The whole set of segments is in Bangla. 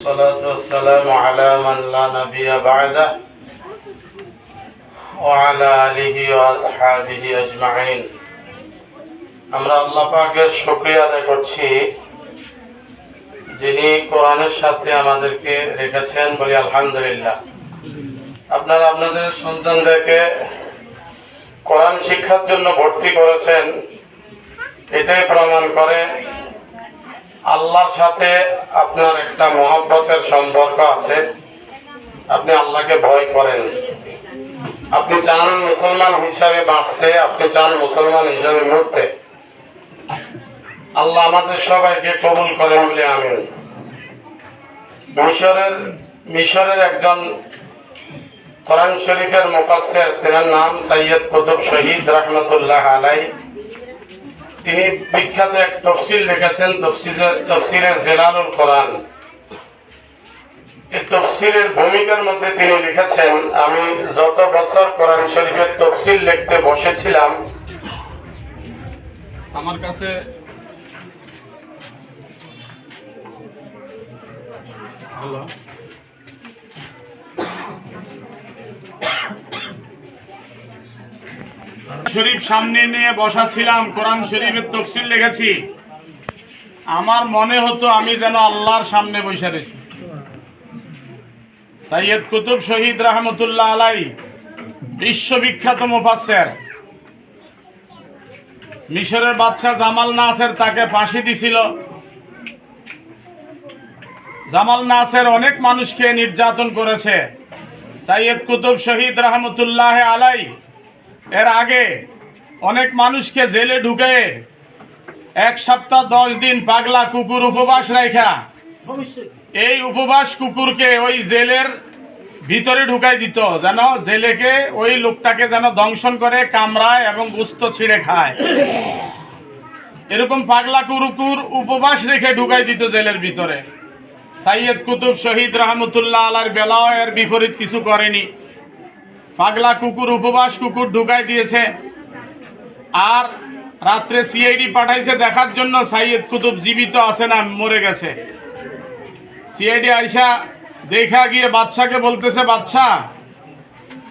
الصلاة والسلام على من لا نبي بعده وعلى آله وأصحابه أجمعين আমরা আল্লাহ পাকের শুকরিয়া আদায় করছি যিনি কোরআনের সাথে আমাদেরকে রেখেছেন। বলি আলহামদুলিল্লাহ। আপনারা আপনাদের সন্তানদেরকে কোরআন শিক্ষার জন্য ভর্তি করেছেন, এটাই প্রমাণ করে আল্লাহর সাথে আপনার একটা মহব্বতের সম্পর্ক আছে। আপনি আল্লাহকে ভয় করেন, আপনি চান মুসলমান হিসাবে বাঁচতে, আপনি চান মুসলমান হিসাবে মরতে। আল্লাহ আমাদের সবাইকে কবুল করেন বলে আমিন। মিশরের একজন কোরআন শরীফের মুফাসসির, তার নাম সৈয়দ কুতুব শহীদ রহমতুল্লাহ আলাইহি। তিনি বিখ্যাত এক তফসির লিখেছেন, তফসিরে জেলালুল কোরআন। এই তফসিরের ভূমিকার মধ্যে তিনি লিখেছেন, আমি যত বছর কোরআন শরীফের তফসির লিখতে বসেছিলাম, আমার কাছে শরীফ সামনে নিয়ে বসা ছিলাম, কোরআন শরীফের তাফসীর লিখেছি। আমার মনে হতো আমি যেন আল্লাহর সামনে বসে রয়েছি। সৈয়দ কুতুব শহীদ রহমতুল্লাহ আলাইহি বিশ্ববিখ্যাত মুফাসসির। মিশরের বাদশাহ জামাল নাসের তাকে ফাঁসি দিছিল। জামাল নাসের অনেক মানুষকে নির্যাতন করেছে। সৈয়দ কুতুব শহীদ রহমতুল্লাহ আলাইহি এর আগে অনেক মানুষকে জেলে ঢুকে 1 সপ্তাহ 10 দিন পাগলা কুকুর উপবাস রাখা, এই উপবাস কুকুরকে ওই জেলের ভিতরে ঢুকাই দিত, যেন জেলেকে ওই লোকটাকে যেন দংশন করে, কামড়ায় এবং গোশত ছিঁড়ে খায়। এরকম পাগলা কুকুর উপবাস রেখে ঢুকাই দিত জেলের ভিতরে। সৈয়দ কুতুব শহীদ রহমতুল্লাহ আলাইহির বেলাও এর বিপরীত কিছু করেনি। পাগলা কুকুর উপবাস কুকুর ঢুকাই দিয়েছে। আর রাত্রে সিআইডি পাঠাইছে দেখার জন্য সৈয়দ কুতুব জীবিত আছে না মরে গেছে। সিআইডি আইসা দেখা গিয়ে বাদশাকে বলতেছে, বাদশাহ,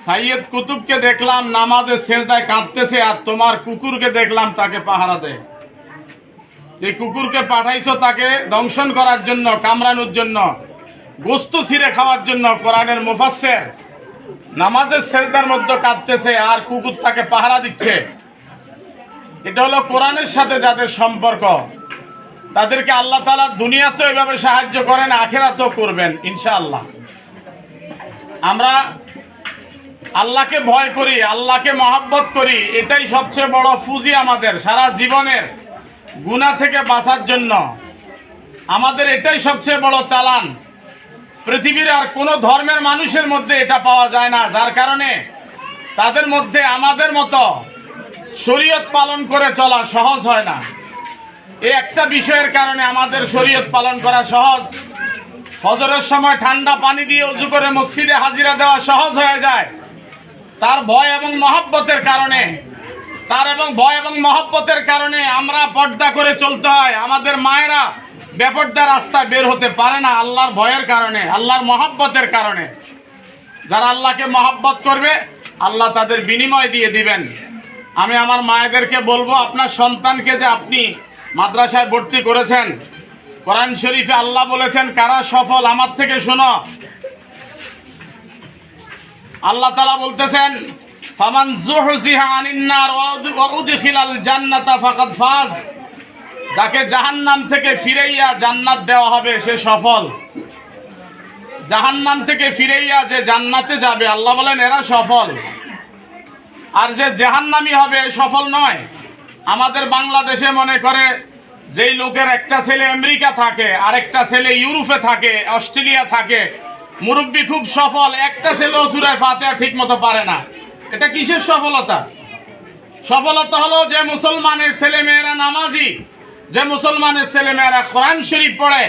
সৈয়দ কুতুবকে দেখলাম নামাজে সেজদায় কাঁদতেছে, আর তোমার কুকুরকে দেখলাম তাকে পাহারা দেয়। যে কুকুরকে পাঠাইছো তাকে দংশন করার জন্য, কামড়ানোর জন্য, গোশত ছিঁড়ে খাওয়ার জন্য, কোরআনের মুফাসসির নামাজের সেজদার মধ্যে কাঁদতেছে আর কুকুর তাকে পাহারা দিচ্ছে। এটা হলো কোরআনের সাথে যাদের সম্পর্ক, তাদেরকে আল্লাহ তাআলা দুনিয়াতেও এভাবে সাহায্য করেন, আখিরাতেও করবেন ইনশাআল্লাহ। আমরা আল্লাহকে ভয় করি, আল্লাহকে মহব্বত করি, এটাই সবচেয়ে বড় পুঁজি আমাদের সারা জীবনের গুনাহ থেকে বাঁচার জন্য। আমাদের এটাই সবচেয়ে বড় চালান। পৃথিবীর আর কোনো ধর্মের মানুষের মধ্যে এটা পাওয়া যায় না, যার কারণে তাদের মধ্যে আমাদের মতো শরীয়ত পালন করে চলা সহজ হয় না। এই একটা বিষয়ের কারণে আমাদের শরীয়ত পালন করা সহজ। ফজরের সময় ঠান্ডা পানি দিয়ে ওযু করে মসজিদে হাজিরা দেওয়া সহজ হয়ে যায়। তার ভয় এবং মহব্বতের কারণে আমরা পর্দা করে চলতে হয়। আমাদের মায়েরা বেপর্দা রাস্তায় বের হতে পারে না আল্লাহর ভয়ের কারণে, আল্লাহর মহব্বতের কারণে। যারা আল্লাহকে মহব্বত করবে আল্লাহ তাদের বিনিময় দিয়ে দিবেন। আমি আমার মায়েদেরকে বলবো, আপনার সন্তানকে যে আপনি মাদ্রাসায় ভর্তি করেছেন, কোরআন শরীফে আল্লাহ বলেছেন কারা সফল, আমার থেকে শোনো। আল্লাহ তাআলা বলতেছেন, ফামান যুহজিহা আনিন নার ওয়া উদখিলাল জান্নাতা ফাকাদ ফাজ। যাকে জাহান্নাম থেকে ফিরাইয়া জান্নাত দেওয়া হবে সে সফল। জাহান্নাম থেকে ফিরাইয়া যে জান্নাতে যাবে, আল্লাহ বলেন এরা সফল। আর যে জাহান্নামী হবে সফল নয়। আমাদের বাংলাদেশে মনে করে যেই লোকের একটা ছেলে আমেরিকা থাকে, আরেকটা ছেলে ইউরোপে থাকে, অস্ট্রেলিয়া থাকে, মুরব্বী খুব সফল, একটা ছেলেও সূরা ফাতিহা ঠিক মতো পারে না। এটা কিসের সফলতা? সফলতা হলো যে মুসলমানের ছেলেমেয়েরা নামাজি, যে মুসলমানের ছেলেমেয়েরা কোরআন শরীফ পড়ে,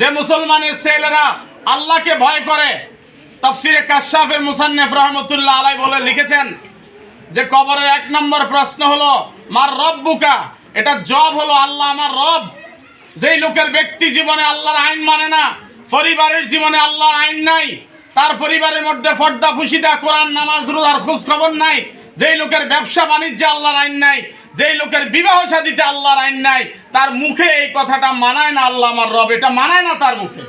যে মুসলমানের ছেলেরা আল্লাহকে ভয় করে। তাফসিরে কাশফের মুসান্নিফ রহমতুল্লাহ আলাইহি বলে লিখেছেন যে কবরের 1 নম্বর প্রশ্ন হলো মার রব্বুকা। এটা জবাব হলো আল্লাহ আমার রব। যেই লোকের ব্যক্তি জীবনে আল্লাহর আইন মানে না, পরিবারের জীবনে আল্লাহ আইন নাই, তার পরিবারের মধ্যে পর্দা ফুসিদা, কোরআন নামাজ রোজার খোঁজ খবর নাই, যেই লোকের ব্যবসা বাণিজ্যে আল্লাহর আইন নাই, যেই লোকের বিবাহ শাদীতে আল্লাহর আইন নাই, তার মুখে এই কথাটা মানায় না আল্লাহ আমার রব, এটা মানায় না তার মুখে।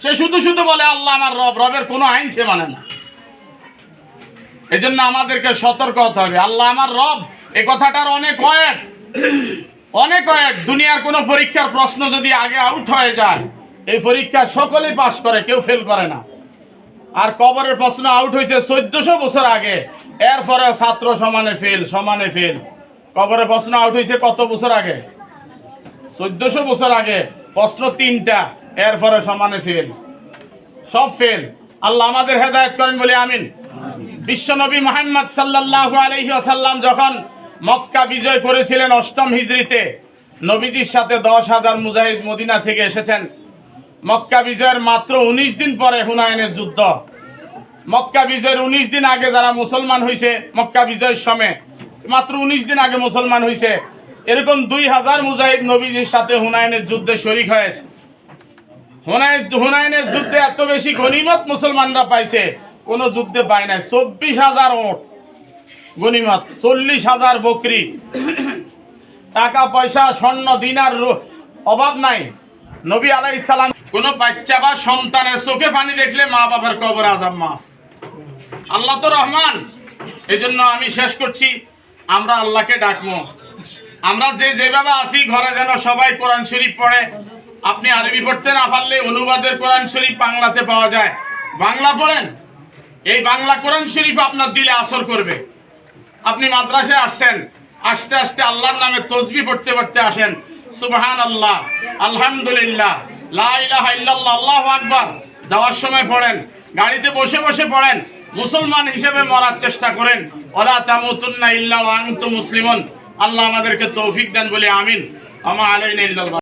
সে শুধু শুধু বলে আল্লাহ আমার রব, রবের কোনো আইন সে মানে না। এই জন্য আমাদেরকে সতর্ক হতে হবে। আল্লাহ আমার রব এই কথাটার অনেক ওয়েট, অনেক ওয়েট। দুনিয়ার কোনো পরীক্ষার প্রশ্ন যদি আগে আউট হয়ে যায়, এই পরীক্ষা সকলেই পাস করে, কেউ ফেল করে না। আর কবরের প্রশ্ন আউট হয়েছে 1400 বছর আগে, এরপরে ছাত্র সমানে ফেল, সমানে ফেল। কবরের প্রশ্ন আউট হয়েছে কত বছর আগে? 1400 বছর আগে। প্রশ্ন 3টা, এরপরে সমানে ফেল, সব ফেল। আল্লাহ আমাদের হেদায়েত করেন বলে আমিন। বিশ্বনবী মুহাম্মদ সাল্লাল্লাহু আলাইহি ওয়াসাল্লাম যখন মক্কা বিজয় করেছিলেন 8ম হিজরিতে, নবীজির সাথে 10,000 মুজাহিদ মদিনা থেকে এসেছেন। মক্কা বিজয়ের মাত্র 19 দিন পরে হুনাইনের যুদ্ধ। মক্কা বিজয়ের 19 দিন আগে যারা মুসলমান হয়েছে, মক্কা বিজয়ের সময় মাত্র 19 দিন আগে মুসলমান হয়েছে, এরকম 2000 মুজাহিদ নবীজির সাথে হুনাইনের যুদ্ধে শরীক হয়েছে। হুনাইনের যুদ্ধে এত বেশি গনিমত মুসলমানরা পাইছে, কোন যুদ্ধে পায় নাই। 24,000 ওট গনিমত, 40,000 বকরি, টাকা পয়সা স্বর্ণ দিনার অভাব নাই। নবী আলাইহিস সালাম কোন বাচ্চা বা সন্তানের চোখে পানি দেখলে মা বাবার কবর আযাব মাফ। আল্লাহ তো রহমান। এই জন্য আমি শেষ করছি, আমরা আল্লাহকে ডাকবো। আমরা যেভাবে আছি, ঘরে যেন সবাই কোরআন শরীফ পড়ে। আপনি আরবি পড়তে না পারলে অনুবাদের কোরআন শরীফ বাংলাতে পাওয়া যায়, বাংলা পড়েন। এই বাংলা কোরআন শরীফ আপনার দিলে আসর করবে। আপনি মাদ্রাসায় আসছেন, আস্তে আস্তে আল্লাহর নামে তসবিহ পড়তে পড়তে আসেন। সুবহানাল্লাহ, আলহামদুলিল্লাহ, লা ইলাহা ইল্লাল্লাহ, আল্লাহু আকবার যাওয়ার সময় পড়েন, গাড়িতে বসে বসে পড়েন। মুসলমান হিসেবে মরার চেষ্টা করেন। ওয়ালা তামুতুন্না ইল্লা ওয়া আনতুম মুসলিমুন। আল্লাহ আমাদেরকে তৌফিক দেন বলে আমিন। আমা আলাইনা ইল্লাল্লাহ।